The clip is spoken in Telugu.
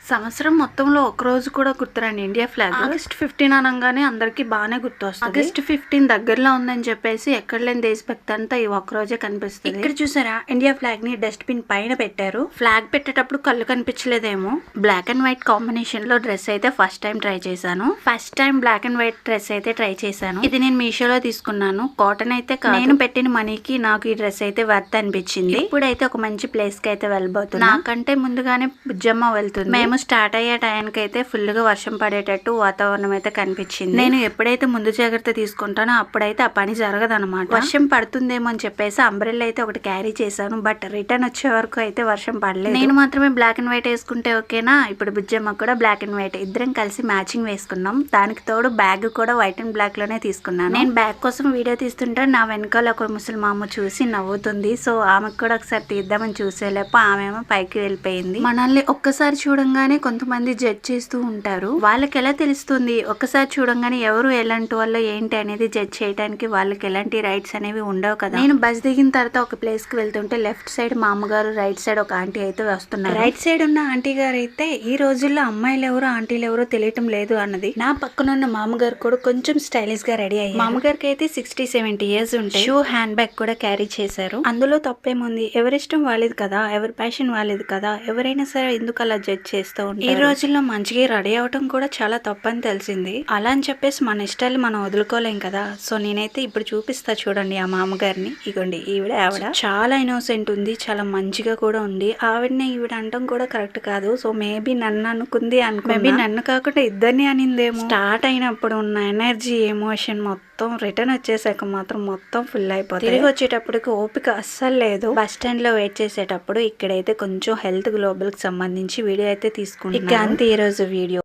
సంవత్సరం మొత్తంలో ఒక రోజు కూడా గుర్తురండి ఇండియా ఫ్లాగ్. ఆగస్ట్ 15 అనగానే అందరికి బాగానే గుర్తొస్తుంది. ఆగస్ట్ 15 దగ్గరలో ఉందని చెప్పేసి ఎక్కడ లేని దేశభక్తి అంతా ఈ ఒక్క రోజే కనిపిస్తుంది. ఇక్కడ చూసారా ఇండియా ఫ్లాగ్ ని డస్ట్ బిన్ పైన పెట్టారు. ఫ్లాగ్ పెట్టేటప్పుడు కళ్ళు కనిపించలేదేమో. బ్లాక్ అండ్ వైట్ కాంబినేషన్ లో డ్రెస్ అయితే ఫస్ట్ టైం ట్రై చేశాను. First time black and white dress అయితే ట్రై చేశాను. ఇది నేను మీషోలో తీసుకున్నాను. కాటన్ అయితే కాదు. నేను పెట్టిన మనీకి నాకు ఈ డ్రెస్ అయితే వర్త్ అనిపించింది. ఇప్పుడైతే ఒక మంచి ప్లేస్ కి అయితే వెళ్ళబోతున్నా. నాకంటే ముందుగానే బుజ్జమ్మ వెళ్తుంది. మేము స్టార్ట్ అయ్యే టైంకి అయితే ఫుల్ గా వర్షం పడేటట్టు వాతావరణం అయితే కనిపించింది. నేను ఎప్పుడైతే ముందు జాగ్రత్త తీసుకుంటానో అప్పుడైతే ఆ పని జరగదన్నమాట. వర్షం పడుతుందేమో అని చెప్పేసి అంబ్రెల్లా అయితే ఒకటి క్యారీ చేశాను. బట్ రిటర్న్ వచ్చే వరకు అయితే వర్షం పడలేదు. నేను మాత్రమే బ్లాక్ అండ్ వైట్ వేసుకుంటే ఓకేనా. ఇప్పుడు బుజ్జమ్మ కూడా బ్లాక్ అండ్ వైట్ ఇద్దరం కలిసి మ్యాచింగ్ వేసుకున్నాం. దానికి తోడు బ్యాగ్ కూడా వైట్ అండ్ బ్లాక్ లోనే తీసుకున్నాను. నేను బ్యాగ్ కోసం వీడియో తీస్తుంటే నా వెనకాల ఒక ముసలిమామ చూసి నవ్వుతుంది. సో ఆమెకు కూడా ఒకసారి తీద్దామని చూసేలేపు ఆమెమో పైకి వెళ్ళిపోయింది. మనల్ని ఒక్కసారి చూడంగానే కొంతమంది జడ్జ్ చేస్తూ ఉంటారు. వాళ్ళకి ఎలా తెలుస్తుంది ఒక్కసారి చూడంగానే ఎవరు ఎలాంటి వాళ్ళు ఏంటి అనేది జడ్జ్ చేయడానికి వాళ్ళకి ఎలాంటి రైట్స్ అనేవి ఉండవు కదా. నేను బస్ దిగిన తర్వాత ఒక ప్లేస్ కి వెళ్తుంటే లెఫ్ట్ సైడ్ మా అమ్మగారు, రైట్ సైడ్ ఒక ఆంటీ అయితే వస్తున్నారు. రైట్ సైడ్ ఉన్న ఆంటీ గారు అయితే ఈ రోజుల్లో అమ్మాయిలు ఎవరో ఆంటీలు ఎవరో తెలియటం లేదు అన్నది. నా పక్కన ఉన్న మామగారు కూడా కొంచెం స్టైలిష్ గా రెడీ అయ్యారు. మామగారికి అయితే 60-70 ఇయర్స్ ఉంటాయి. షూ హ్యాండ్ బ్యాగ్ కూడా క్యారీ చేశారు. అందులో తప్పేముంది, ఎవరిష్టం వాళ్ళది కదా, ఎవరి ప్యాషన్ వాళ్ళది కదా. ఎవరైనా సరే ఎందుకు అలా జడ్జ్ చేస్తూ ఉంటారు. ఈ రోజుల్లో మంచిగా రెడీ అవటం కూడా చాలా తప్పని తెలిసింది. అలా అని చెప్పేసి మన ఇష్టాలు మనం వదులుకోలేం కదా. సో నేనైతే ఇప్పుడు చూపిస్తా చూడండి ఆ మామగారిని. ఇగోండి ఆవిడ చాలా ఇన్నోసెంట్ ఉంది, చాలా మంచిగా కూడా ఉంది. ఆవిడని ఈవిడ అంటాం కూడా కరెక్ట్ కాదు. సో మేబీ నన్ను అనుకుంది మేబీ నన్ను కాకుండా ఇద్దరిని అనిందేమో. స్టార్ట్ అయినప్పుడు ఉన్న ఎనర్జీ, ఎమోషన్ మొత్తం రిటర్న్ వచ్చేసాక మాత్రం మొత్తం ఫుల్ అయిపోతుంది. తిరిగి వచ్చేటప్పటికి ఓపిక అస్సలు లేదు. బస్ స్టాండ్ లో వెయిట్ చేసేటప్పుడు ఇక్కడైతే కొంచెం హెల్త్ గ్లోబల్ కి సంబంధించి వీడియో అయితే తీసుకుంటాను. ఇక అంతే ఈ రోజు వీడియో.